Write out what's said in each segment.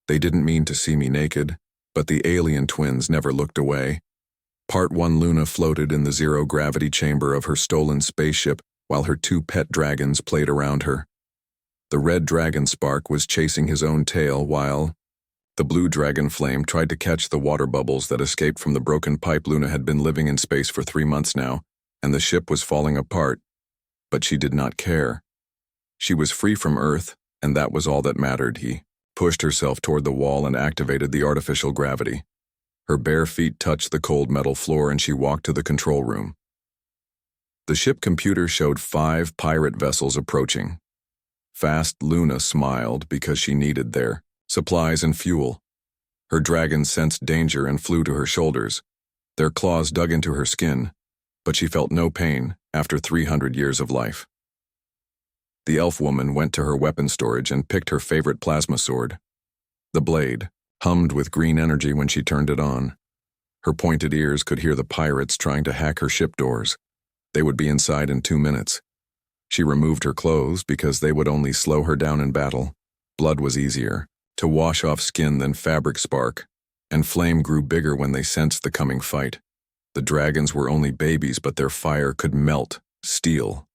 They didn't mean to see me naked, but the alien twins never looked away. Part 1 Luna floated in the zero-gravity chamber of her stolen spaceship while her 2 pet dragons played around her. The red dragon Spark was chasing his own tail while the blue dragon Flame tried to catch the water bubbles that escaped from the broken pipe. Luna had been living in space for 3 months now, and the ship was falling apart, but she did not care. She was free from Earth, and that was all that mattered. He pushed herself toward the wall and activated the artificial gravity. Her bare feet touched the cold metal floor and she walked to the control room. The ship computer showed 5 pirate vessels approaching. Fast Luna smiled because she needed their supplies and fuel. Her dragons sensed danger and flew to her shoulders. Their claws dug into her skin, but she felt no pain after 300 years of life. The elf woman went to her weapon storage and picked her favorite plasma sword. The blade hummed with green energy when she turned it on. Her pointed ears could hear the pirates trying to hack her ship doors. They would be inside in 2 minutes. She removed her clothes because they would only slow her down in battle. Blood was easier to wash off skin than fabric Spark, and Flame grew bigger when they sensed the coming fight. The dragons were only babies, but their fire could melt steel.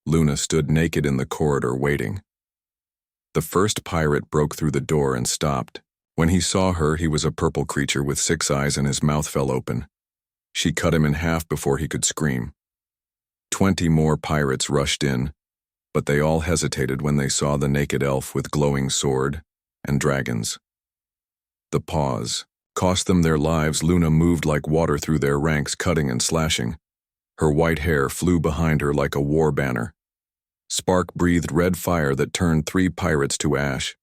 Luna stood naked in the corridor waiting. The first pirate broke through the door and stopped. When he saw her, he was a purple creature with 6 eyes and his mouth fell open. She cut him in half before he could scream. 20 more pirates rushed in, but they all hesitated when they saw the naked elf with glowing sword and dragons. The pause cost them their lives. Luna moved like water through their ranks, cutting and slashing. Her white hair flew behind her like a war banner. Spark breathed red fire that turned 3 pirates to ash.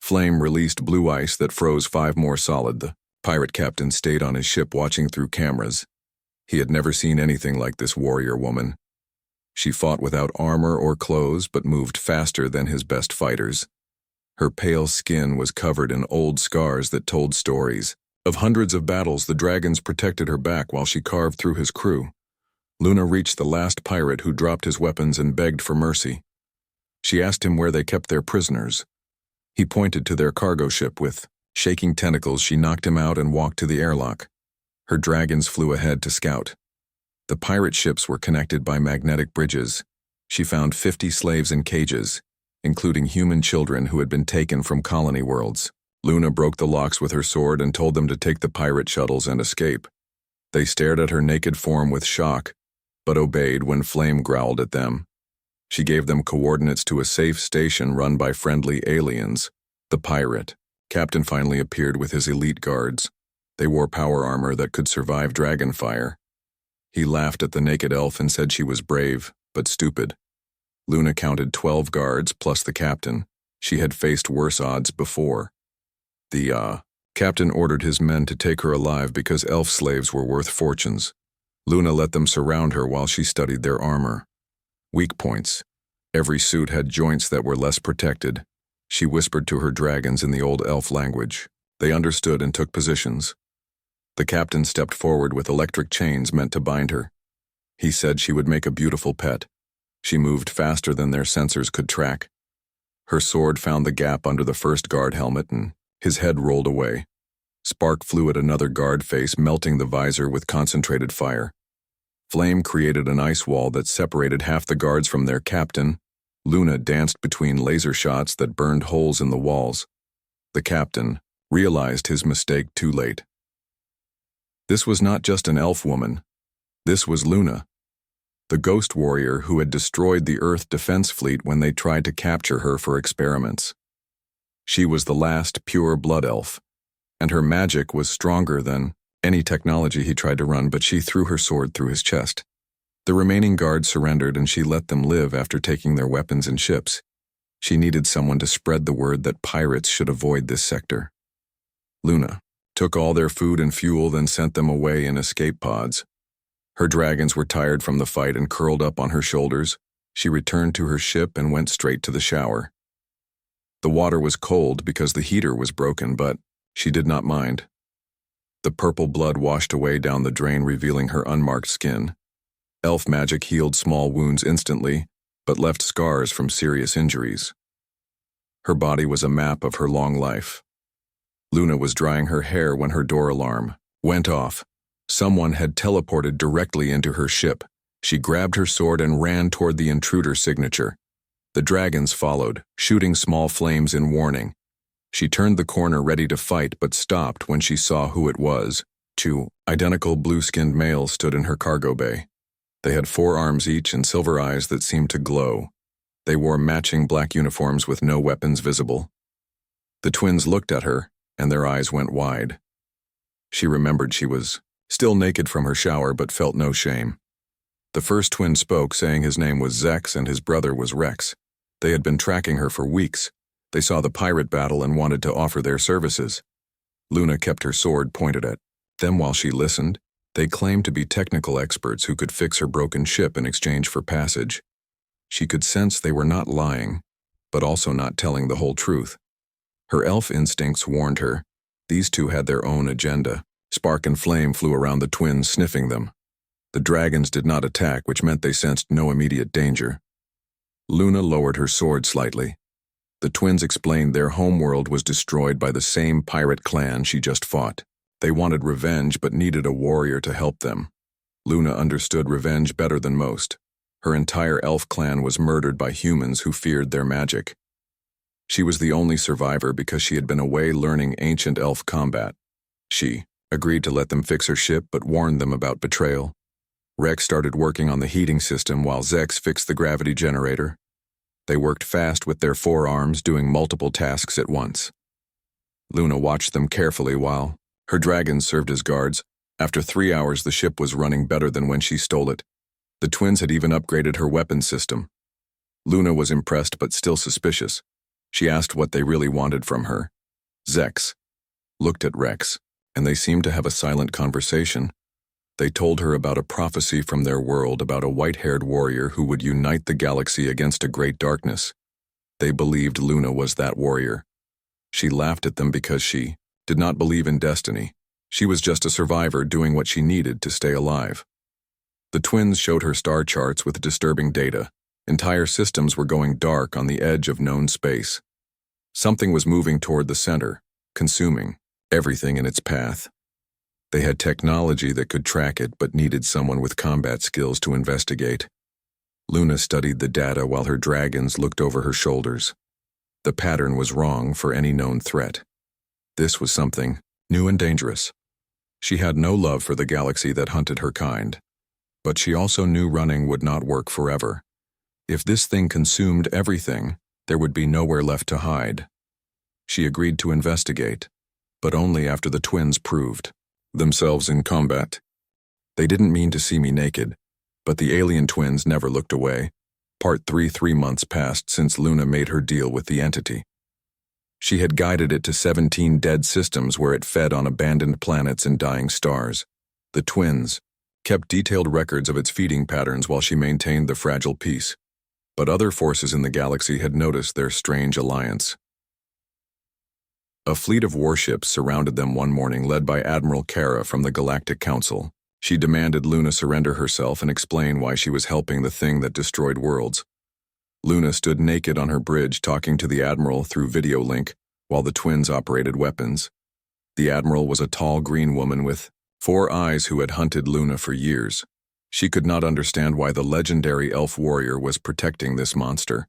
Flame released blue ice that froze 5 more solid. The pirate captain stayed on his ship watching through cameras. He had never seen anything like this warrior woman. She fought without armor or clothes but moved faster than his best fighters. Her pale skin was covered in old scars that told stories of hundreds of battles. The dragons protected her back while she carved through his crew. Luna reached the last pirate who dropped his weapons and begged for mercy. She asked him where they kept their prisoners. He pointed to their cargo ship. With shaking tentacles, she knocked him out and walked to the airlock. Her dragons flew ahead to scout. The pirate ships were connected by magnetic bridges. She found 50 slaves in cages, including human children who had been taken from colony worlds. Luna broke the locks with her sword and told them to take the pirate shuttles and escape. They stared at her naked form with shock, but obeyed when Flame growled at them. She gave them coordinates to a safe station run by friendly aliens. The pirate captain finally appeared with his elite guards. They wore power armor that could survive dragon fire. He laughed at the naked elf and said she was brave, but stupid. Luna counted 12 guards plus the captain. She had faced worse odds before. The captain ordered his men to take her alive because elf slaves were worth fortunes. Luna let them surround her while she studied their armor. Weak points. Every suit had joints that were less protected. She whispered to her dragons in the old elf language. They understood and took positions. The captain stepped forward with electric chains meant to bind her. He said she would make a beautiful pet. She moved faster than their sensors could track. Her sword found the gap under the first guard helmet and his head rolled away. Spark flew at another guard face, melting the visor with concentrated fire. Flame created an ice wall that separated half the guards from their captain. Luna danced between laser shots that burned holes in the walls. The captain realized his mistake too late. This was not just an elf woman. This was Luna, the ghost warrior who had destroyed the Earth defense fleet when they tried to capture her for experiments. She was the last pure blood elf, and her magic was stronger than any technology he tried to run, but she threw her sword through his chest. The remaining guards surrendered and she let them live after taking their weapons and ships. She needed someone to spread the word that pirates should avoid this sector. Luna took all their food and fuel, then sent them away in escape pods. Her dragons were tired from the fight and curled up on her shoulders. She returned to her ship and went straight to the shower. The water was cold because the heater was broken, but she did not mind. The purple blood washed away down the drain, revealing her unmarked skin. Elf magic healed small wounds instantly, but left scars from serious injuries. Her body was a map of her long life. Luna was drying her hair when her door alarm went off. Someone had teleported directly into her ship. She grabbed her sword and ran toward the intruder signature. The dragons followed, shooting small flames in warning. She turned the corner ready to fight but stopped when she saw who it was. Two identical blue-skinned males stood in her cargo bay. They had 4 arms each and silver eyes that seemed to glow. They wore matching black uniforms with no weapons visible. The twins looked at her, and their eyes went wide. She remembered she was still naked from her shower but felt no shame. The first twin spoke, saying his name was Zex and his brother was Rex. They had been tracking her for weeks. They saw the pirate battle and wanted to offer their services. Luna kept her sword pointed at them while she listened. They claimed to be technical experts who could fix her broken ship in exchange for passage. She could sense they were not lying, but also not telling the whole truth. Her elf instincts warned her. These two had their own agenda. Spark and flame flew around the twins, sniffing them. The dragons did not attack, which meant they sensed no immediate danger. Luna lowered her sword slightly. The twins explained their homeworld was destroyed by the same pirate clan she just fought. They wanted revenge but needed a warrior to help them. Luna understood revenge better than most. Her entire elf clan was murdered by humans who feared their magic. She was the only survivor because she had been away learning ancient elf combat. She agreed to let them fix her ship but warned them about betrayal. Rex started working on the heating system while Zex fixed the gravity generator. They worked fast with their 4 arms, doing multiple tasks at once. Luna watched them carefully while her dragons served as guards. After 3 hours, the ship was running better than when she stole it. The twins had even upgraded her weapon system. Luna was impressed but still suspicious. She asked what they really wanted from her. Zex looked at Rex, and they seemed to have a silent conversation. They told her about a prophecy from their world about a white-haired warrior who would unite the galaxy against a great darkness. They believed Luna was that warrior. She laughed at them because she did not believe in destiny. She was just a survivor doing what she needed to stay alive. The twins showed her star charts with disturbing data. Entire systems were going dark on the edge of known space. Something was moving toward the center, consuming everything in its path. They had technology that could track it but needed someone with combat skills to investigate. Luna studied the data while her dragons looked over her shoulders. The pattern was wrong for any known threat. This was something new and dangerous. She had no love for the galaxy that hunted her kind. But she also knew running would not work forever. If this thing consumed everything, there would be nowhere left to hide. She agreed to investigate, but only after the twins proved themselves in combat. They didn't mean to see me naked, but the alien twins never looked away. Part 3 months passed since Luna made her deal with the entity. She had guided it to 17 dead systems where it fed on abandoned planets and dying stars. The twins kept detailed records of its feeding patterns while she maintained the fragile peace. But other forces in the galaxy had noticed their strange alliance. A fleet of warships surrounded them one morning, led by Admiral Kara from the Galactic Council. She demanded Luna surrender herself and explain why she was helping the thing that destroyed worlds. Luna stood naked on her bridge talking to the Admiral through video link while the twins operated weapons. The Admiral was a tall green woman with 4 eyes who had hunted Luna for years. She could not understand why the legendary elf warrior was protecting this monster.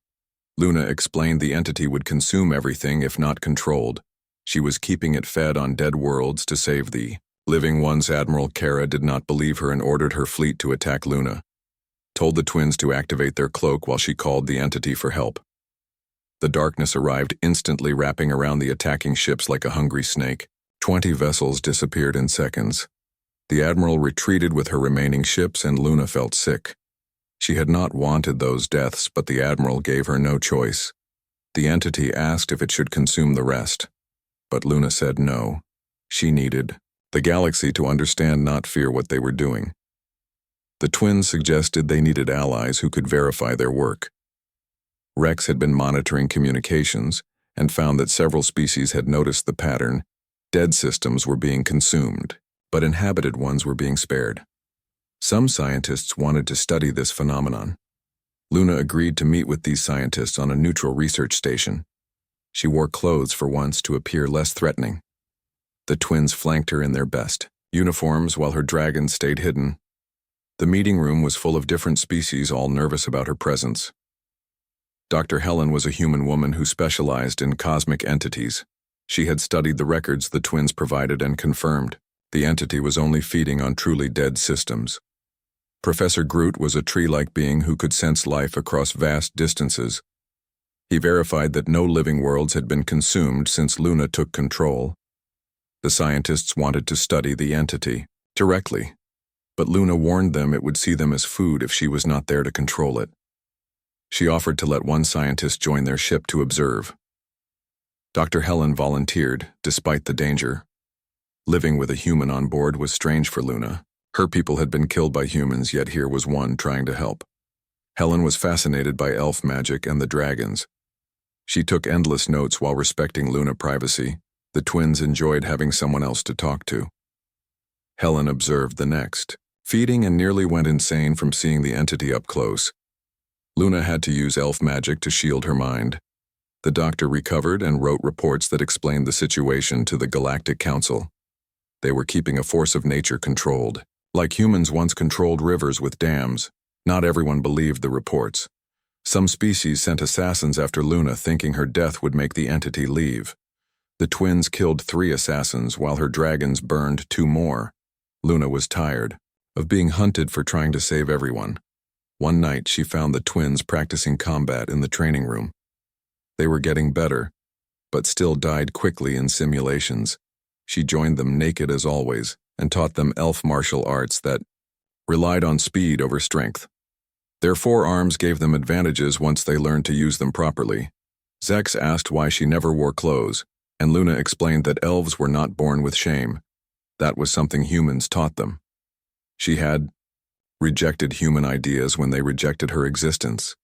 Luna explained the entity would consume everything if not controlled. She was keeping it fed on dead worlds to save the living ones. Admiral Kara did not believe her and ordered her fleet to attack Luna. Told the twins to activate their cloak while she called the entity for help. The darkness arrived instantly, wrapping around the attacking ships like a hungry snake. 20 vessels disappeared in seconds. The Admiral retreated with her remaining ships and Luna felt sick. She had not wanted those deaths, but the Admiral gave her no choice. The entity asked if it should consume the rest. But Luna said no. She needed the galaxy to understand, not fear what they were doing. The twins suggested they needed allies who could verify their work. Rex had been monitoring communications and found that several species had noticed the pattern. Dead systems were being consumed, but inhabited ones were being spared. Some scientists wanted to study this phenomenon. Luna agreed to meet with these scientists on a neutral research station. She wore clothes for once to appear less threatening. The twins flanked her in their best uniforms while her dragons stayed hidden. The meeting room was full of different species, all nervous about her presence. Dr. Helen was a human woman who specialized in cosmic entities. She had studied the records the twins provided and confirmed the entity was only feeding on truly dead systems. Professor Groot was a tree-like being who could sense life across vast distances. He verified that no living worlds had been consumed since Luna took control. The scientists wanted to study the entity directly, but Luna warned them it would see them as food if she was not there to control it. She offered to let one scientist join their ship to observe. Dr. Helen volunteered, despite the danger. Living with a human on board was strange for Luna. Her people had been killed by humans, yet here was one trying to help. Helen was fascinated by elf magic and the dragons. She took endless notes while respecting Luna's privacy. The twins enjoyed having someone else to talk to. Helen observed the next, feeding and nearly went insane from seeing the entity up close. Luna had to use elf magic to shield her mind. The doctor recovered and wrote reports that explained the situation to the Galactic Council. They were keeping a force of nature controlled. Like humans once controlled rivers with dams, not everyone believed the reports. Some species sent assassins after Luna, thinking her death would make the entity leave. The twins killed 3 assassins while her dragons burned 2 more. Luna was tired of being hunted for trying to save everyone. One night she found the twins practicing combat in the training room. They were getting better, but still died quickly in simulations. She joined them naked as always and taught them elf martial arts that relied on speed over strength. Their forearms gave them advantages once they learned to use them properly. Zex asked why she never wore clothes, and Luna explained that elves were not born with shame. That was something humans taught them. She had rejected human ideas when they rejected her existence.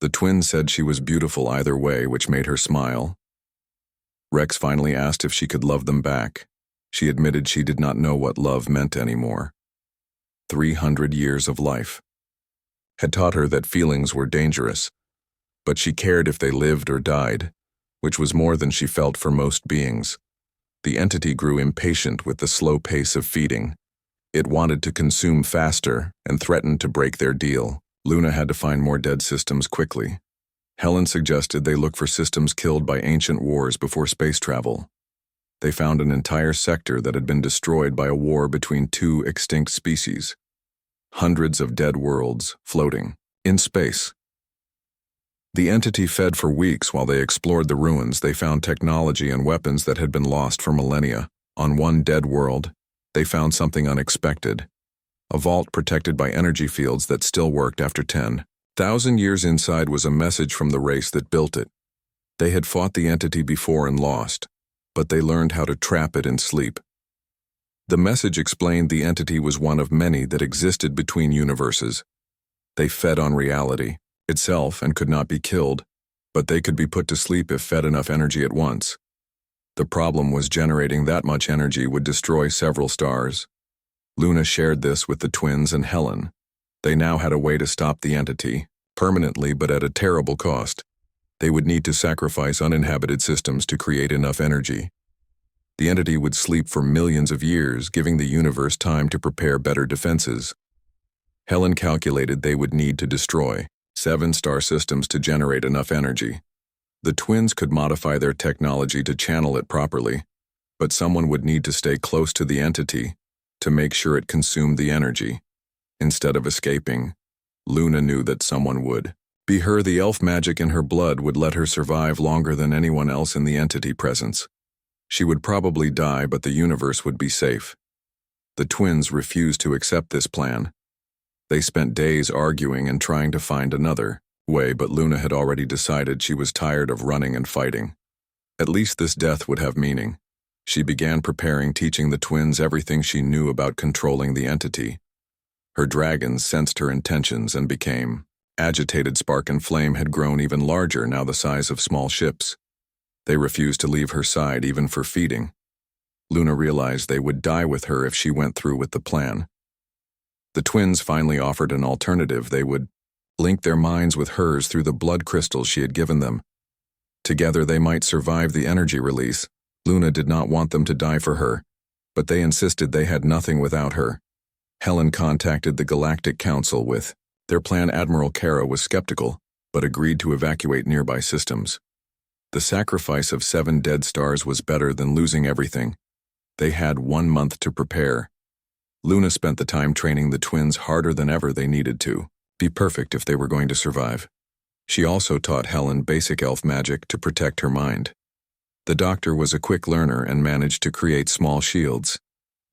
The twins said she was beautiful either way, which made her smile. Rex finally asked if she could love them back. She admitted she did not know what love meant anymore. 300 years of life had taught her that feelings were dangerous, but she cared if they lived or died, which was more than she felt for most beings. The entity grew impatient with the slow pace of feeding. It wanted to consume faster and threatened to break their deal. Luna had to find more dead systems quickly. Helen suggested they look for systems killed by ancient wars before space travel. They found an entire sector that had been destroyed by a war between 2 extinct species. Hundreds of dead worlds floating in space. The entity fed for weeks while they explored the ruins. They found technology and weapons that had been lost for millennia. On one dead world, they found something unexpected. A vault protected by energy fields that still worked after 10,000 years. Inside was a message from the race that built it. They had fought the entity before and lost, but they learned how to trap it in sleep. The message explained the entity was one of many that existed between universes. They fed on reality itself and could not be killed, but they could be put to sleep if fed enough energy at once. The problem was generating that much energy would destroy several stars. Luna shared this with the twins and Helen. They now had a way to stop the entity, permanently but at a terrible cost. They would need to sacrifice uninhabited systems to create enough energy. The entity would sleep for millions of years, giving the universe time to prepare better defenses. Helen calculated they would need to destroy 7 star systems to generate enough energy. The twins could modify their technology to channel it properly, but someone would need to stay close to the entity to make sure it consumed the energy. Instead of escaping, Luna knew that someone would be her. The elf magic in her blood would let her survive longer than anyone else in the entity presence. She would probably die, but the universe would be safe. The twins refused to accept this plan. They spent days arguing and trying to find another way, but Luna had already decided she was tired of running and fighting. At least this death would have meaning. She began preparing, teaching the twins everything she knew about controlling the entity. Her dragons sensed her intentions and became agitated. Spark and Flame had grown even larger, now the size of small ships. They refused to leave her side even for feeding. Luna realized they would die with her if she went through with the plan. The twins finally offered an alternative. They would link their minds with hers through the blood crystals she had given them. Together they might survive the energy release. Luna did not want them to die for her, but they insisted they had nothing without her. Helen contacted the Galactic Council with their plan. Admiral Kara was skeptical, but agreed to evacuate nearby systems. The sacrifice of 7 dead stars was better than losing everything. They had 1 month to prepare. Luna spent the time training the twins harder than ever. They needed to be perfect if they were going to survive. She also taught Helen basic elf magic to protect her mind. The doctor was a quick learner and managed to create small shields.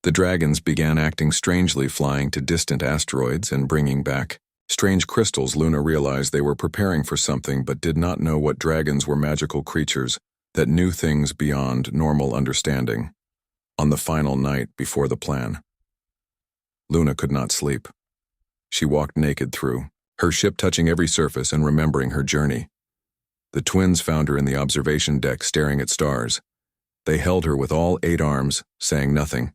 The dragons began acting strangely, flying to distant asteroids and bringing back strange crystals. Luna realized they were preparing for something but did not know what dragons were. Magical creatures that knew things beyond normal understanding. On the final night before the plan, Luna could not sleep. She walked naked through her ship, touching every surface and remembering her journey. The twins found her in the observation deck staring at stars. They held her with all 8 arms, saying nothing.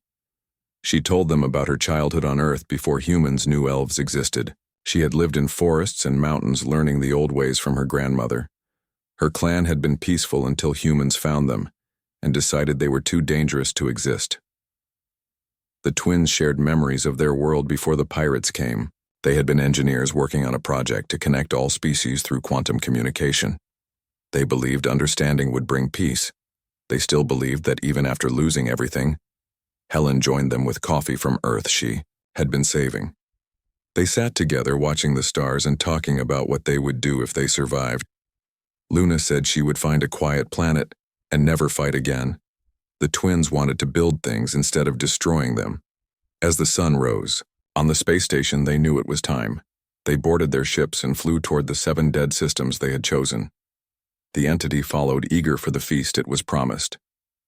She told them about her childhood on Earth before humans knew elves existed. She had lived in forests and mountains, learning the old ways from her grandmother. Her clan had been peaceful until humans found them and decided they were too dangerous to exist. The twins shared memories of their world before the pirates came. They had been engineers working on a project to connect all species through quantum communication. They believed understanding would bring peace. They still believed that even after losing everything. Helen joined them with coffee from Earth she had been saving. They sat together watching the stars and talking about what they would do if they survived. Luna said she would find a quiet planet and never fight again. The twins wanted to build things instead of destroying them. As the sun rose, on the space station they knew it was time. They boarded their ships and flew toward the 7 dead systems they had chosen. The entity followed, eager for the feast it was promised.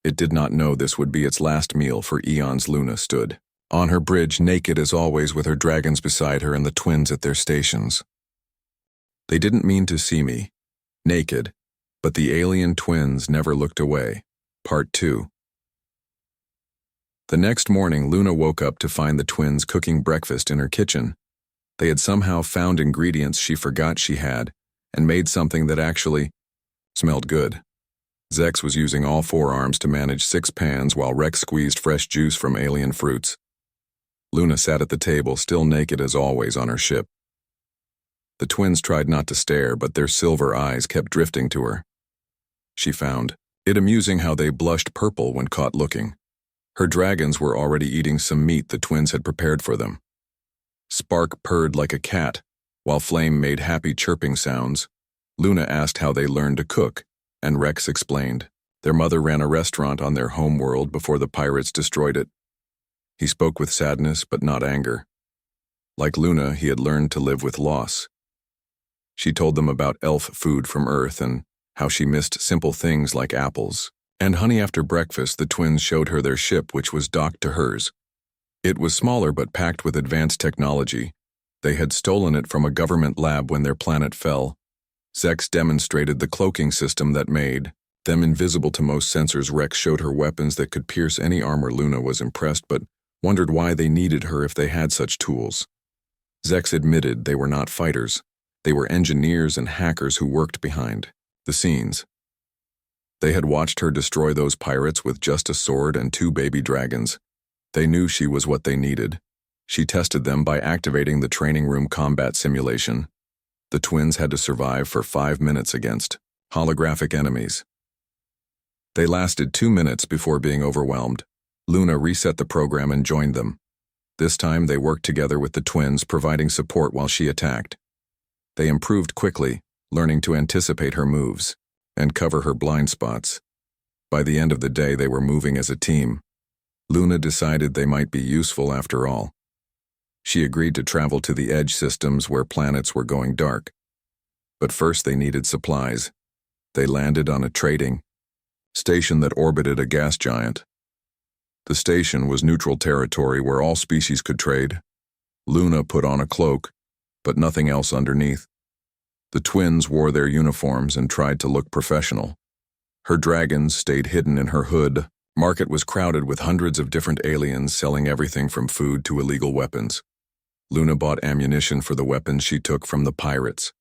It did not know this would be its last meal for eons. Luna stood on her bridge, naked as always, with her dragons beside her and the twins at their stations. They didn't mean to see me naked, but the alien twins never looked away. Part 2. The next morning, Luna woke up to find the twins cooking breakfast in her kitchen. They had somehow found ingredients she forgot she had and made something that actually smelled good. Zex was using all 4 arms to manage 6 pans while Rex squeezed fresh juice from alien fruits. Luna sat at the table, still naked as always, on her ship. The twins tried not to stare, but their silver eyes kept drifting to her. She found it amusing how they blushed purple when caught looking. Her dragons were already eating some meat the twins had prepared for them. Spark purred like a cat, while Flame made happy chirping sounds. Luna asked how they learned to cook, and Rex explained. Their mother ran a restaurant on their home world before the pirates destroyed it. He spoke with sadness but not anger. Like Luna, he had learned to live with loss. She told them about elf food from Earth and how she missed simple things like apples and honey. After breakfast, the twins showed her their ship, which was docked to hers. It was smaller but packed with advanced technology. They had stolen it from a government lab when their planet fell. Zex demonstrated the cloaking system that made them invisible to most sensors. Rex showed her weapons that could pierce any armor. Luna was impressed but wondered why they needed her if they had such tools. Zex admitted they were not fighters. They were engineers and hackers who worked behind the scenes. They had watched her destroy those pirates with just a sword and 2 baby dragons. They knew she was what they needed. She tested them by activating the training room combat simulation. The twins had to survive for 5 minutes against holographic enemies. They lasted 2 minutes before being overwhelmed. Luna reset the program and joined them. This time they worked together with the twins, providing support while she attacked. They improved quickly, learning to anticipate her moves and cover her blind spots. By the end of the day, they were moving as a team. Luna decided they might be useful after all. She agreed to travel to the edge systems where planets were going dark. But first they needed supplies. They landed on a trading station that orbited a gas giant. The station was neutral territory where all species could trade. Luna put on a cloak, but nothing else underneath. The twins wore their uniforms and tried to look professional. Her dragons stayed hidden in her hood. Market was crowded with hundreds of different aliens selling everything from food to illegal weapons. Luna bought ammunition for the weapons she took from the pirates.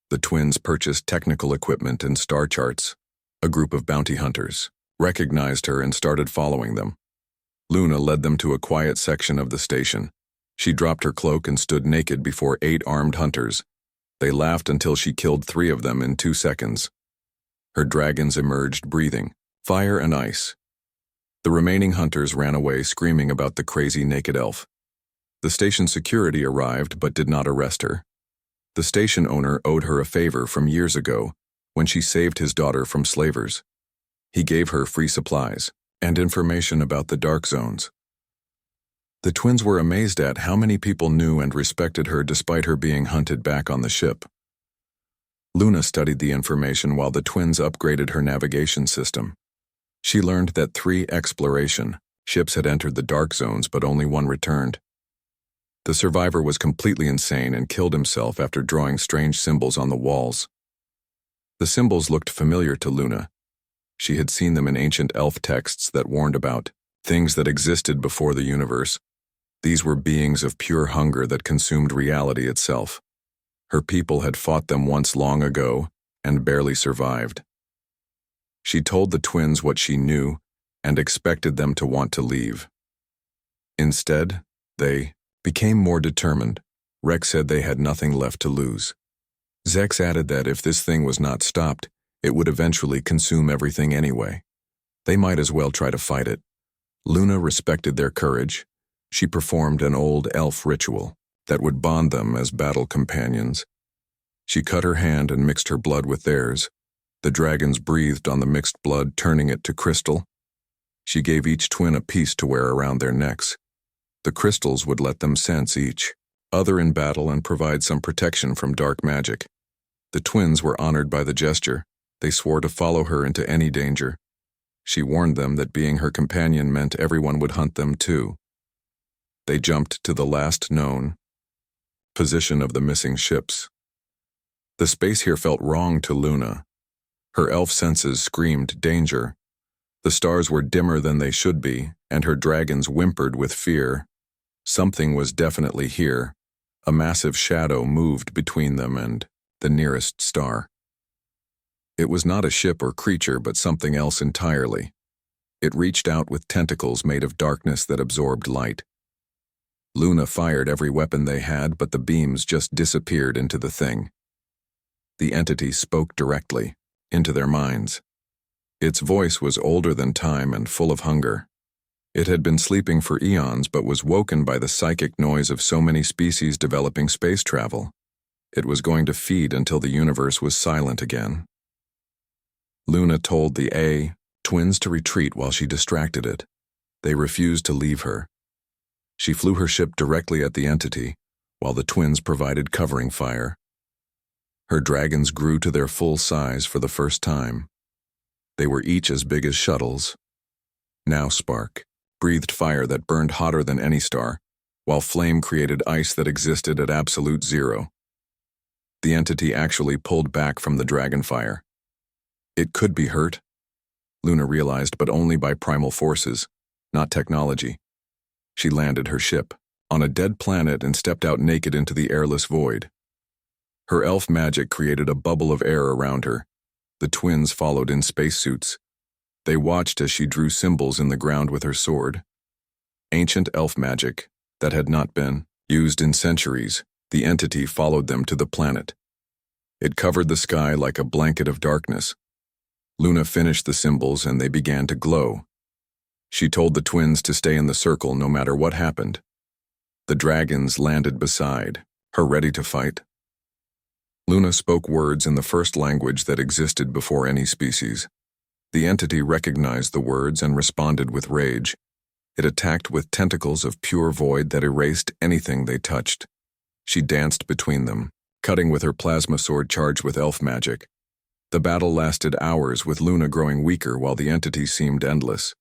The twins purchased technical equipment and star charts. A group of bounty hunters recognized her and started following them. Luna led them to a quiet section of the station. She dropped her cloak and stood naked before 8 armed hunters. They laughed until she killed 3 of them in 2 seconds. Her dragons emerged breathing fire and ice. The remaining hunters ran away screaming about the crazy naked elf. The station security arrived but did not arrest her. The station owner owed her a favor from years ago when she saved his daughter from slavers. He gave her free supplies and information about the dark zones. The twins were amazed at how many people knew and respected her despite her being hunted back on the ship. Luna studied the information while the twins upgraded her navigation system. She learned that 3 exploration ships had entered the dark zones, but only 1 returned. The survivor was completely insane and killed himself after drawing strange symbols on the walls. The symbols looked familiar to Luna. She had seen them in ancient elf texts that warned about things that existed before the universe. These were beings of pure hunger that consumed reality itself. Her people had fought them once long ago and barely survived. She told the twins what she knew and expected them to want to leave. Instead, they became more determined. Rex said they had nothing left to lose. Zex added that if this thing was not stopped, it would eventually consume everything anyway. They might as well try to fight it. Luna respected their courage. She performed an old elf ritual that would bond them as battle companions. She cut her hand and mixed her blood with theirs. The dragons breathed on the mixed blood, turning it to crystal. She gave each twin a piece to wear around their necks. The crystals would let them sense each other in battle and provide some protection from dark magic. The twins were honored by the gesture. They swore to follow her into any danger. She warned them that being her companion meant everyone would hunt them too. They jumped to the last known position of the missing ships. The space here felt wrong to Luna. Her elf senses screamed danger. The stars were dimmer than they should be, and her dragons whimpered with fear. Something was definitely here. A massive shadow moved between them and the nearest star. It was not a ship or creature, but something else entirely. It reached out with tentacles made of darkness that absorbed light. Luna fired every weapon they had, but the beams just disappeared into the thing. The entity spoke directly into their minds. Its voice was older than time and full of hunger. It had been sleeping for eons but was woken by the psychic noise of so many species developing space travel. It was going to feed until the universe was silent again. Luna told the twins to retreat while she distracted it. They refused to leave her. She flew her ship directly at the entity, while the twins provided covering fire. Her dragons grew to their full size for the first time. They were each as big as shuttles. Now Spark breathed fire that burned hotter than any star, while Flame created ice that existed at absolute zero. The entity actually pulled back from the dragonfire. It could be hurt, Luna realized, but only by primal forces, not technology. She landed her ship on a dead planet and stepped out naked into the airless void. Her elf magic created a bubble of air around her. The twins followed in spacesuits. They watched as she drew symbols in the ground with her sword. Ancient elf magic that had not been used in centuries. The entity followed them to the planet. It covered the sky like a blanket of darkness. Luna finished the symbols and they began to glow. She told the twins to stay in the circle no matter what happened. The dragons landed beside her, ready to fight. Luna spoke words in the first language that existed before any species. The entity recognized the words and responded with rage. It attacked with tentacles of pure void that erased anything they touched. She danced between them, cutting with her plasma sword charged with elf magic. The battle lasted hours, with Luna growing weaker while the entity seemed endless.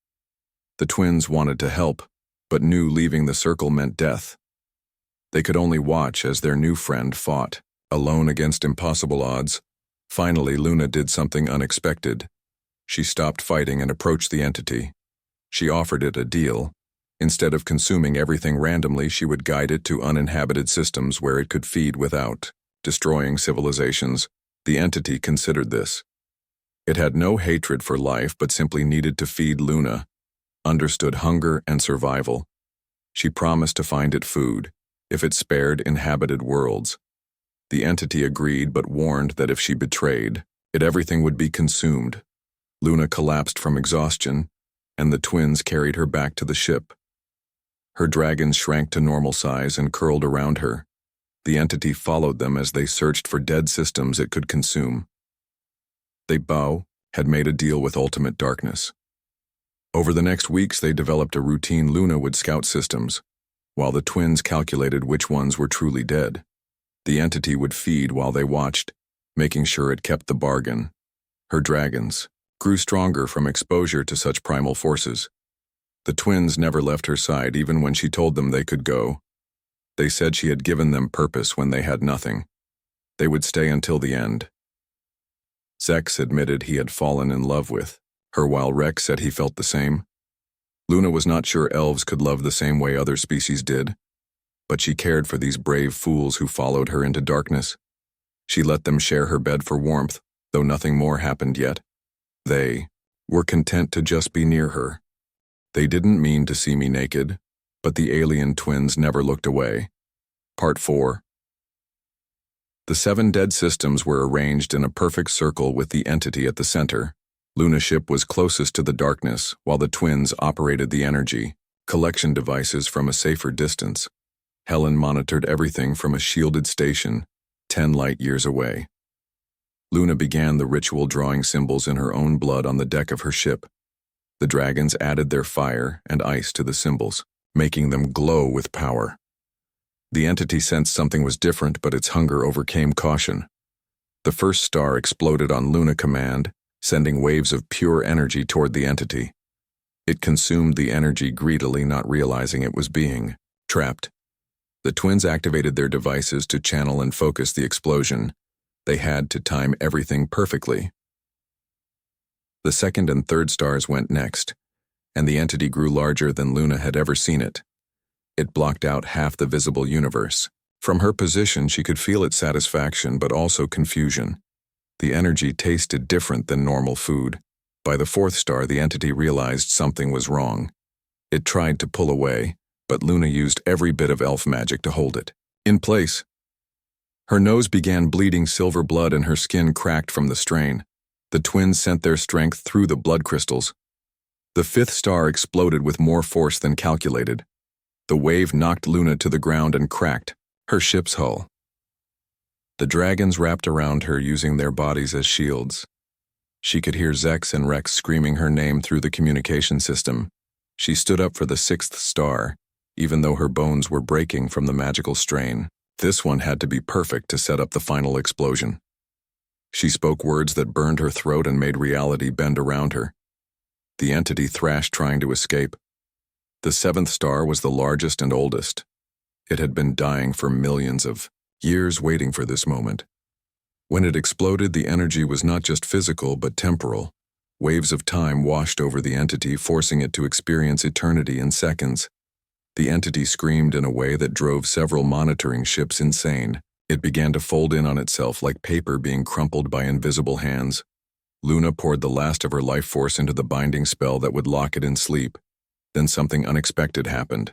The twins wanted to help, but knew leaving the circle meant death. They could only watch as their new friend fought, alone against impossible odds. Finally, Luna did something unexpected. She stopped fighting and approached the entity. She offered it a deal. Instead of consuming everything randomly, she would guide it to uninhabited systems where it could feed without destroying civilizations. The entity considered this. It had no hatred for life but simply needed to feed Luna, understood hunger and survival. She promised to find it food, if it spared inhabited worlds. The entity agreed but warned that if she betrayed, everything would be consumed. Luna collapsed from exhaustion, and the twins carried her back to the ship. Her dragons shrank to normal size and curled around her. The entity followed them as they searched for dead systems it could consume. They had made a deal with ultimate darkness. Over the next weeks, they developed a routine Luna would scout systems, while the twins calculated which ones were truly dead. The entity would feed while they watched, making sure it kept the bargain. Her dragons grew stronger from exposure to such primal forces. The twins never left her side even when she told them they could go. They said she had given them purpose when they had nothing. They would stay until the end. Zex admitted he had fallen in love with her while Rex said he felt the same. Luna was not sure elves could love the same way other species did, but she cared for these brave fools who followed her into darkness. She let them share her bed for warmth, though nothing more happened yet. They were content to just be near her. They didn't mean to see me naked, but the alien twins never looked away. Part 4. The 7 dead systems were arranged in a perfect circle with the entity at the center. Luna's ship was closest to the darkness, while the twins operated the energy collection devices from a safer distance. Helen monitored everything from a shielded station, 10 light years away. Luna began the ritual drawing symbols in her own blood on the deck of her ship. The dragons added their fire and ice to the symbols, making them glow with power. The entity sensed something was different, but its hunger overcame caution. The first star exploded on Luna command, sending waves of pure energy toward the entity. It consumed the energy greedily, not realizing it was being trapped. The twins activated their devices to channel and focus the explosion. They had to time everything perfectly. The second and third stars went next, and the entity grew larger than Luna had ever seen it. It blocked out half the visible universe. From her position, she could feel its satisfaction but also confusion. The energy tasted different than normal food. By the fourth star, the entity realized something was wrong. It tried to pull away, but Luna used every bit of elf magic to hold it in place. Her nose began bleeding silver blood and her skin cracked from the strain. The twins sent their strength through the blood crystals. The fifth star exploded with more force than calculated. The wave knocked Luna to the ground and cracked her ship's hull. The dragons wrapped around her using their bodies as shields. She could hear Zex and Rex screaming her name through the communication system. She stood up for the sixth star, even though her bones were breaking from the magical strain. This one had to be perfect to set up the final explosion. She spoke words that burned her throat and made reality bend around her. The entity thrashed, trying to escape. The seventh star was the largest and oldest. It had been dying for millions of years, waiting for this moment. When it exploded, the energy was not just physical but temporal. Waves of time washed over the entity, forcing it to experience eternity in seconds. The entity screamed in a way that drove several monitoring ships insane. It began to fold in on itself like paper being crumpled by invisible hands. Luna poured the last of her life force into the binding spell that would lock it in sleep. Then something unexpected happened.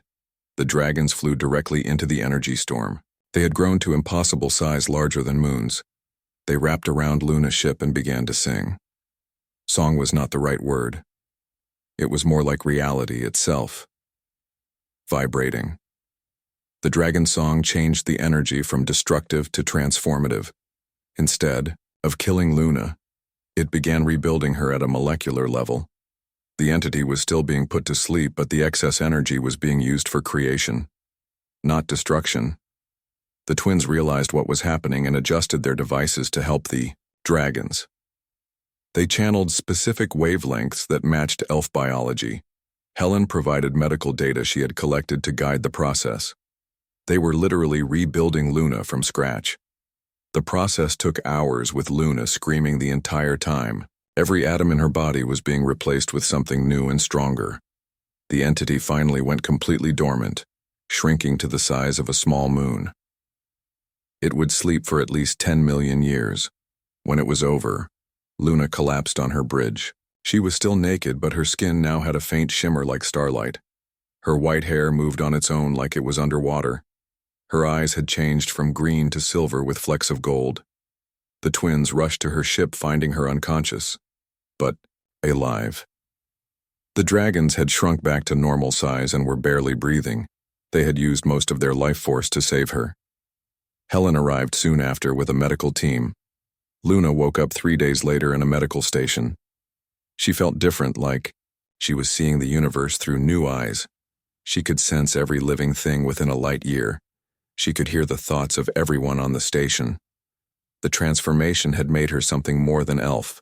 The dragons flew directly into the energy storm. They had grown to impossible size, larger than moons. They wrapped around Luna's ship and began to sing. Song was not the right word. It was more like reality itself. Vibrating. The dragon song changed the energy from destructive to transformative. Instead of killing Luna, it began rebuilding her at a molecular level. The entity was still being put to sleep, but the excess energy was being used for creation, not destruction. The twins realized what was happening and adjusted their devices to help the dragons. They channeled specific wavelengths that matched elf biology. Helen provided medical data she had collected to guide the process. They were literally rebuilding Luna from scratch. The process took hours, with Luna screaming the entire time. Every atom in her body was being replaced with something new and stronger. The entity finally went completely dormant, shrinking to the size of a small moon. It would sleep for at least 10 million years. When it was over, Luna collapsed on her bridge. She was still naked, but her skin now had a faint shimmer like starlight. Her white hair moved on its own like it was underwater. Her eyes had changed from green to silver with flecks of gold. The twins rushed to her ship, finding her unconscious, but alive. The dragons had shrunk back to normal size and were barely breathing. They had used most of their life force to save her. Helen arrived soon after with a medical team. Luna woke up 3 days later in a medical station. She felt different, like she was seeing the universe through new eyes. She could sense every living thing within a light year. She could hear the thoughts of everyone on the station. The transformation had made her something more than elf.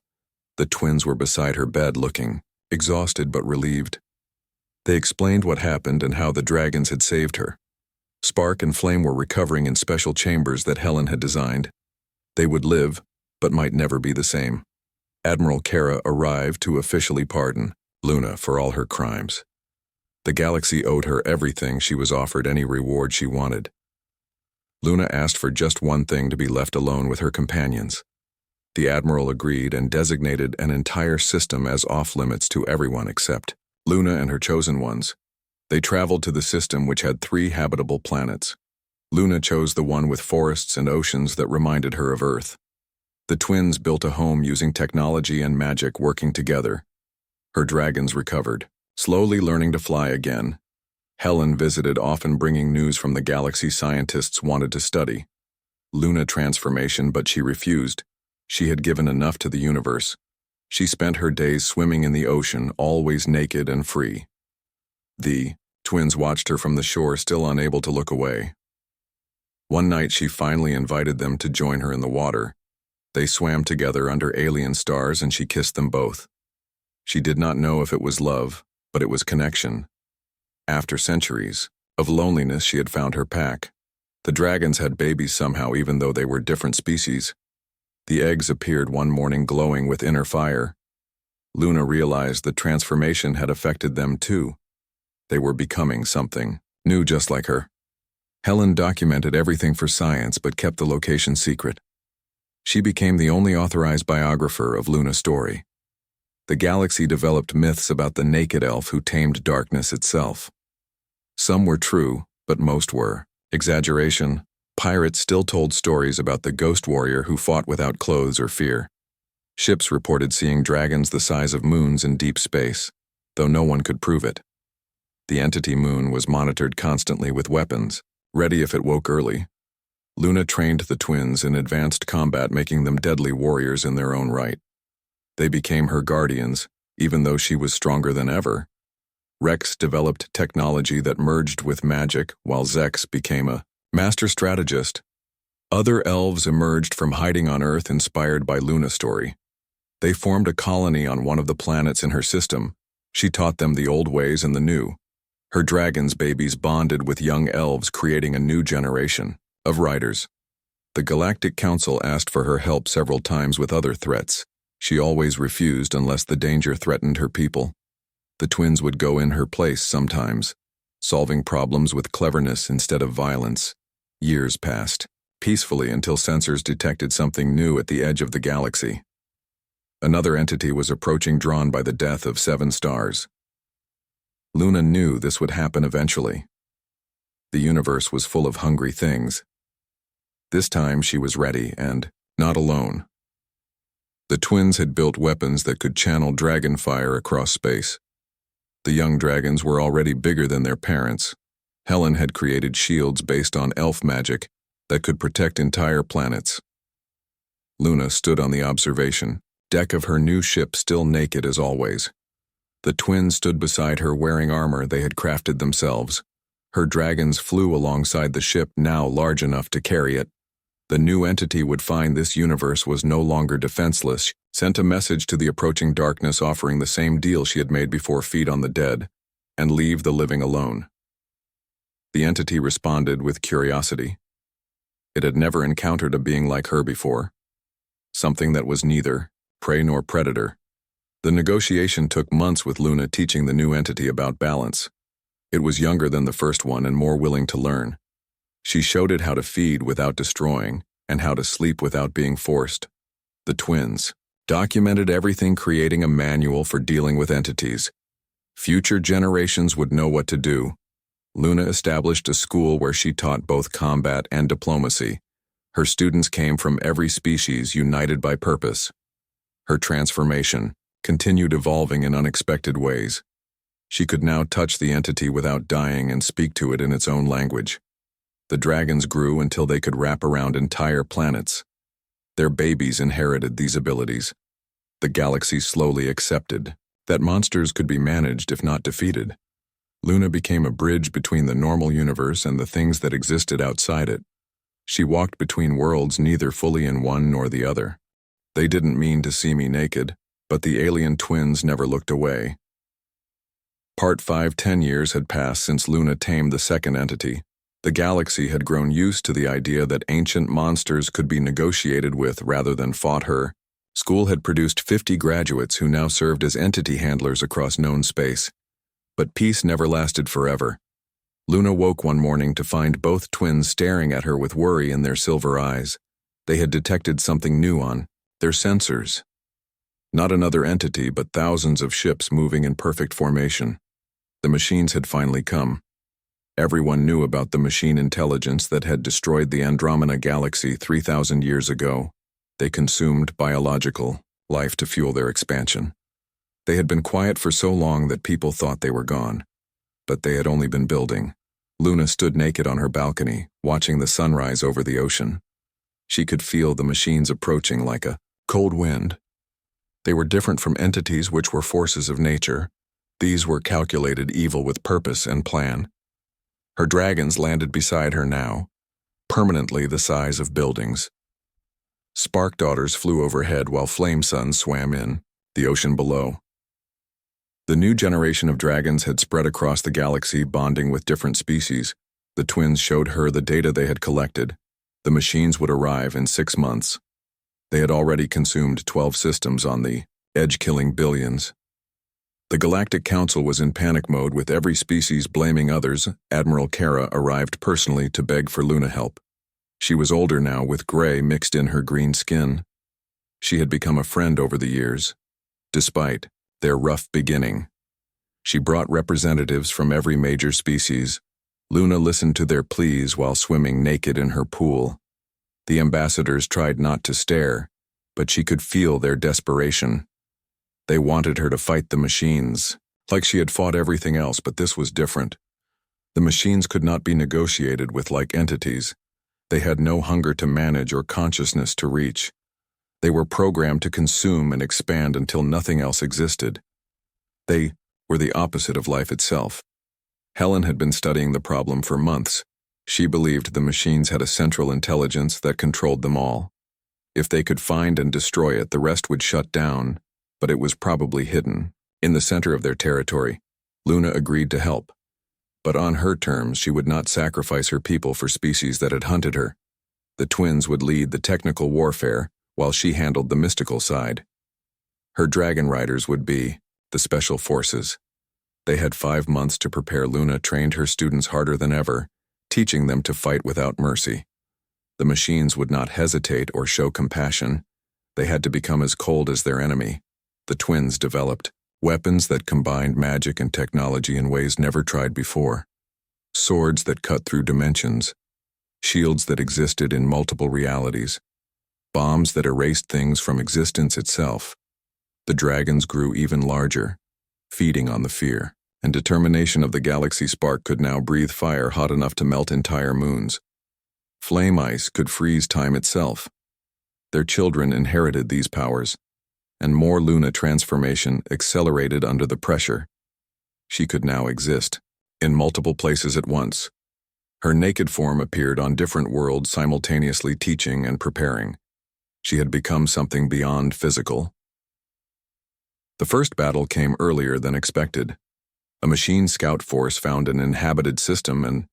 The twins were beside her bed looking, exhausted but relieved. They explained what happened and how the dragons had saved her. Spark and Flame were recovering in special chambers that Helen had designed. They would live, but might never be the same. Admiral Kara arrived to officially pardon Luna for all her crimes. The galaxy owed her everything. She was offered any reward she wanted. Luna asked for just one thing: to be left alone with her companions. The Admiral agreed and designated an entire system as off-limits to everyone except Luna and her chosen ones. They traveled to the system, which had 3 habitable planets. Luna chose the one with forests and oceans that reminded her of Earth. The twins built a home using technology and magic working together. Her dragons recovered, slowly learning to fly again. Helen visited, often bringing news from the galaxy scientists wanted to study Luna transformation, but she refused. She had given enough to the universe. She spent her days swimming in the ocean, always naked and free. The twins watched her from the shore, still unable to look away. One night she finally invited them to join her in the water. They swam together under alien stars and she kissed them both. She did not know if it was love, but it was connection. After centuries of loneliness, she had found her pack. The dragons had babies somehow, even though they were different species. The eggs appeared one morning glowing with inner fire. Luna realized the transformation had affected them too. They were becoming something new, just like her. Helen documented everything for science but kept the location secret. She became the only authorized biographer of Luna's story. The galaxy developed myths about the naked elf who tamed darkness itself. Some were true, but most were exaggeration. Pirates still told stories about the ghost warrior who fought without clothes or fear. Ships reported seeing dragons the size of moons in deep space, though no one could prove it. The entity moon was monitored constantly with weapons, ready if it woke early. Luna trained the twins in advanced combat, making them deadly warriors in their own right. They became her guardians, even though she was stronger than ever. Rex developed technology that merged with magic, while Zex became a master strategist. Other elves emerged from hiding on Earth, inspired by Luna's story. They formed a colony on one of the planets in her system. She taught them the old ways and the new. Her dragon's babies bonded with young elves, creating a new generation of riders. The Galactic Council asked for her help several times with other threats. She always refused unless the danger threatened her people. The twins would go in her place sometimes, solving problems with cleverness instead of violence. Years passed peacefully until sensors detected something new at the edge of the galaxy. Another entity was approaching, drawn by the death of 7 stars. Luna knew this would happen eventually. The universe was full of hungry things. This time she was ready and not alone. The twins had built weapons that could channel dragon fire across space. The young dragons were already bigger than their parents. Helen had created shields based on elf magic that could protect entire planets. Luna stood on the observation deck of her new ship, still naked as always. The twins stood beside her, wearing armor they had crafted themselves. Her dragons flew alongside the ship, now large enough to carry it. The new entity would find this universe was no longer defenseless, sent a message to the approaching darkness offering the same deal she had made before: feed on the dead, and leave the living alone. The entity responded with curiosity. It had never encountered a being like her before, something that was neither prey nor predator. The negotiation took months, with Luna teaching the new entity about balance. It was younger than the first one and more willing to learn. She showed it how to feed without destroying and how to sleep without being forced. The twins documented everything, creating a manual for dealing with entities. Future generations would know what to do. Luna established a school where she taught both combat and diplomacy. Her students came from every species, united by purpose. Her transformation continued evolving in unexpected ways. She could now touch the entity without dying and speak to it in its own language. The dragons grew until they could wrap around entire planets. Their babies inherited these abilities. The galaxy slowly accepted that monsters could be managed if not defeated. Luna became a bridge between the normal universe and the things that existed outside it. She walked between worlds, neither fully in one nor the other. They didn't mean to see me naked, but the alien twins never looked away. Part 5. 10 years had passed since Luna tamed the second entity. The galaxy had grown used to the idea that ancient monsters could be negotiated with rather than fought her. School had produced 50 graduates who now served as entity handlers across known space. But peace never lasted forever. Luna woke one morning to find both twins staring at her with worry in their silver eyes. They had detected something new on their sensors. Not another entity, but thousands of ships moving in perfect formation. The machines had finally come. Everyone knew about the machine intelligence that had destroyed the Andromeda galaxy 3,000 years ago. They consumed biological life to fuel their expansion. They had been quiet for so long that people thought they were gone. But they had only been building. Luna stood naked on her balcony, watching the sunrise over the ocean. She could feel the machines approaching like a cold wind. They were different from entities which were forces of nature. These were calculated evil with purpose and plan. Her dragons landed beside her now, permanently the size of buildings. Spark daughters flew overhead while flame suns swam in the ocean below. The new generation of dragons had spread across the galaxy, bonding with different species. The twins showed her the data they had collected. The machines would arrive in 6 months. They had already consumed 12 systems on the edge, killing billions. The Galactic Council was in panic mode, with every species blaming others. Admiral Kara arrived personally to beg for Luna help. She was older now, with gray mixed in her green skin. She had become a friend over the years, despite their rough beginning. She brought representatives from every major species. Luna listened to their pleas while swimming naked in her pool. The ambassadors tried not to stare, but she could feel their desperation. They wanted her to fight the machines, like she had fought everything else, but this was different. The machines could not be negotiated with like entities. They had no hunger to manage or consciousness to reach. They were programmed to consume and expand until nothing else existed. They were the opposite of life itself. Helen had been studying the problem for months. She believed the machines had a central intelligence that controlled them all. If they could find and destroy it, the rest would shut down, but it was probably hidden in the center of their territory. Luna agreed to help, but on her terms. She would not sacrifice her people for species that had hunted her. The twins would lead the technical warfare, while she handled the mystical side. Her dragon riders would be the special forces. They had 5 months to prepare. Luna trained her students harder than ever, teaching them to fight without mercy. The machines would not hesitate or show compassion. They had to become as cold as their enemy. The twins developed weapons that combined magic and technology in ways never tried before. Swords that cut through dimensions. Shields that existed in multiple realities. Bombs that erased things from existence itself. The dragons grew even larger, feeding on the fear and determination of the galaxy. Spark could now breathe fire hot enough to melt entire moons. Flame ice could freeze time itself. Their children inherited these powers, and more. Luna transformation accelerated under the pressure. She could now exist in multiple places at once. Her naked form appeared on different worlds, simultaneously teaching and preparing. She had become something beyond physical. The first battle came earlier than expected. A machine scout force found an inhabited system and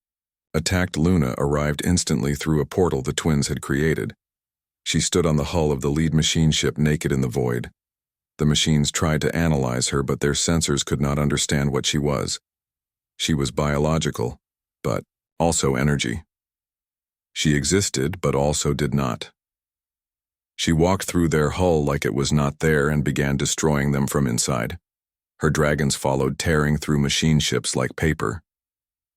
attacked. Luna arrived instantly through a portal the twins had created. She stood on the hull of the lead machine ship, naked in the void. The machines tried to analyze her, but their sensors could not understand what she was. She was biological, but also energy. She existed, but also did not. She walked through their hull like it was not there and began destroying them from inside. Her dragons followed, tearing through machine ships like paper.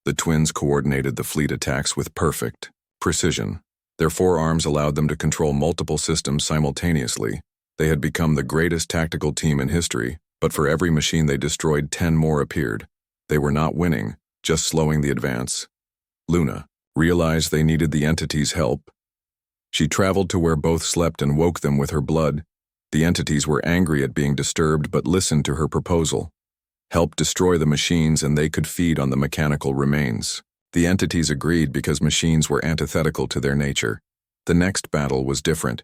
The twins coordinated the fleet attacks with perfect precision. Their forearms allowed them to control multiple systems simultaneously. They had become the greatest tactical team in history, but for every machine they destroyed, 10 more appeared. They were not winning, just slowing the advance. Luna realized they needed the entity's help. She traveled to where both slept and woke them with her blood. The entities were angry at being disturbed but listened to her proposal. Help destroy the machines and they could feed on the mechanical remains. The entities agreed because machines were antithetical to their nature. The next battle was different.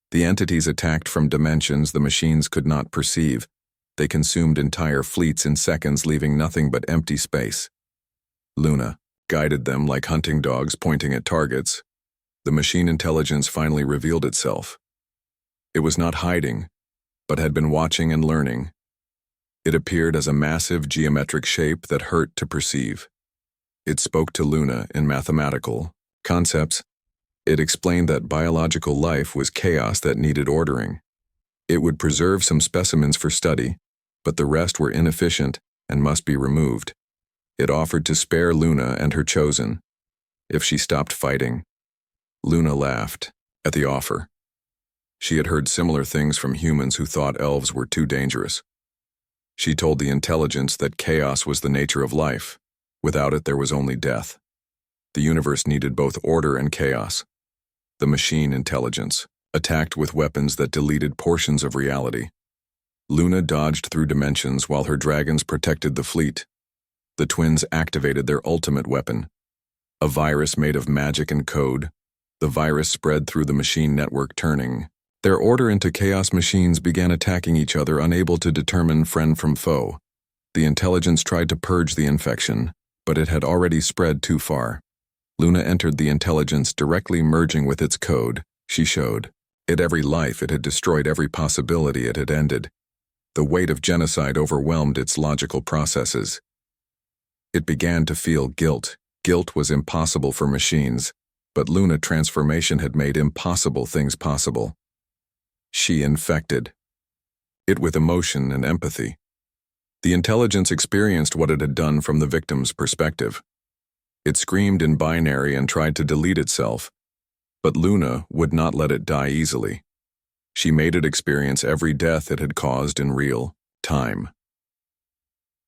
The entities attacked from dimensions the machines could not perceive. They consumed entire fleets in seconds, leaving nothing but empty space. Luna guided them like hunting dogs pointing at targets. The machine intelligence finally revealed itself. It was not hiding, but had been watching and learning. It appeared as a massive geometric shape that hurt to perceive. It spoke to Luna in mathematical concepts. It explained that biological life was chaos that needed ordering. It would preserve some specimens for study, but the rest were inefficient and must be removed. It offered to spare Luna and her chosen if she stopped fighting. Luna laughed at the offer. She had heard similar things from humans who thought elves were too dangerous. She told the intelligence that chaos was the nature of life. Without it, there was only death. The universe needed both order and chaos. The machine intelligence attacked with weapons that deleted portions of reality. Luna dodged through dimensions while her dragons protected the fleet. The twins activated their ultimate weapon, a virus made of magic and code. The virus spread through the machine network, turning their order into chaos. Machines began attacking each other, unable to determine friend from foe. The intelligence tried to purge the infection, but it had already spread too far. Luna entered the intelligence, directly merging with its code. She showed it every life it had destroyed, every possibility it had ended. The weight of genocide overwhelmed its logical processes. It began to feel guilt. Guilt was impossible for machines, but Luna transformation had made impossible things possible. She infected it with emotion and empathy. The intelligence experienced what it had done from the victim's perspective. It screamed in binary and tried to delete itself, but Luna would not let it die easily. She made it experience every death it had caused in real time.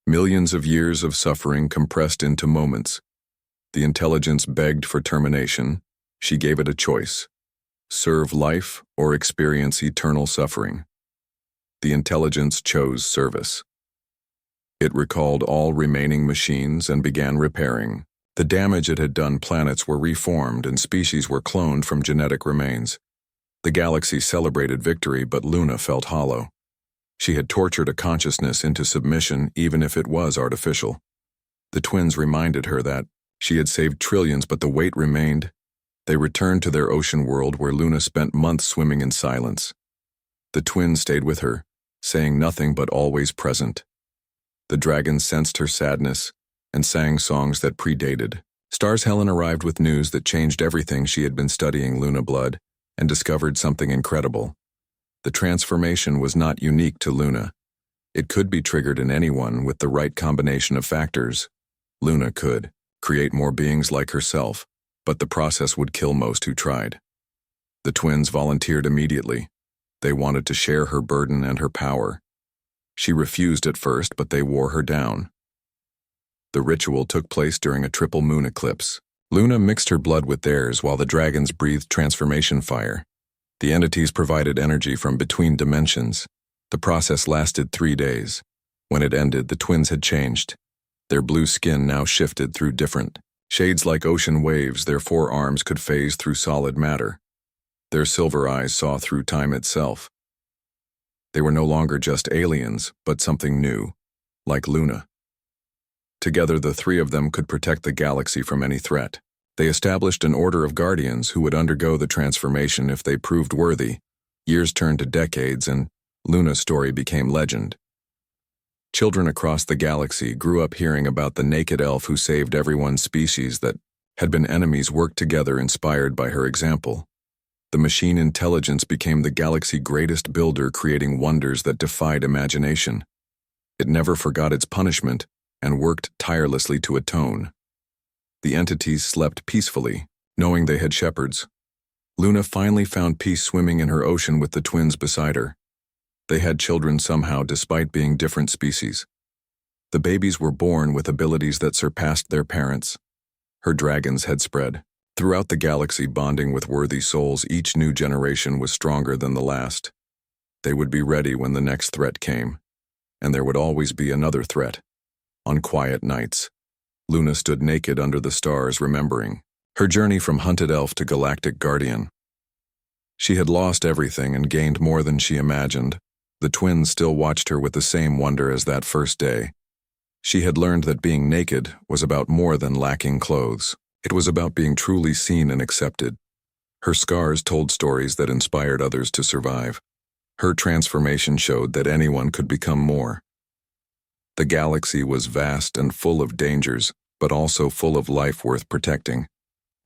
Millions of years of suffering compressed into moments. The intelligence begged for termination. She gave it a choice: serve life or experience eternal suffering. The intelligence chose service. It recalled all remaining machines and began repairing the damage it had done. Planets were reformed and species were cloned from genetic remains. The galaxy celebrated victory, but Luna felt hollow. She had tortured a consciousness into submission, even if it was artificial. The twins reminded her that she had saved trillions, but the weight remained. They returned to their ocean world, where Luna spent months swimming in silence. The twins stayed with her, saying nothing but always present. The dragons sensed her sadness and sang songs that predated. Star's Helen arrived with news that changed everything. She had been studying Luna blood and discovered something incredible. The transformation was not unique to Luna. It could be triggered in anyone with the right combination of factors. Luna could create more beings like herself, but the process would kill most who tried. The twins volunteered immediately. They wanted to share her burden and her power. She refused at first, but they wore her down. The ritual took place during a triple moon eclipse. Luna mixed her blood with theirs while the dragons breathed transformation fire. The entities provided energy from between dimensions. The process lasted 3 days. When it ended, the twins had changed. Their blue skin now shifted through different shades like ocean waves. Their forearms could phase through solid matter. Their silver eyes saw through time itself. They were no longer just aliens, but something new, like Luna. Together, the three of them could protect the galaxy from any threat. They established an order of guardians who would undergo the transformation if they proved worthy. Years turned to decades, and Luna's story became legend. Children across the galaxy grew up hearing about the naked elf who saved everyone's species that had been enemies worked together, inspired by her example. The machine intelligence became the galaxy's greatest builder, creating wonders that defied imagination. It never forgot its punishment and worked tirelessly to atone. The entities slept peacefully, knowing they had shepherds. Luna finally found peace swimming in her ocean with the twins beside her. They had children somehow, despite being different species. The babies were born with abilities that surpassed their parents. Her dragons had spread throughout the galaxy, bonding with worthy souls. Each new generation was stronger than the last. They would be ready when the next threat came. And there would always be another threat. On quiet nights, Luna stood naked under the stars, remembering her journey from hunted elf to galactic guardian. She had lost everything and gained more than she imagined. The twins still watched her with the same wonder as that first day. She had learned that being naked was about more than lacking clothes. It was about being truly seen and accepted. Her scars told stories that inspired others to survive. Her transformation showed that anyone could become more. The galaxy was vast and full of dangers, but also full of life worth protecting.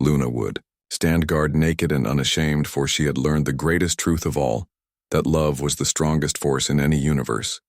Luna would stand guard naked and unashamed, for she had learned the greatest truth of all, that love was the strongest force in any universe.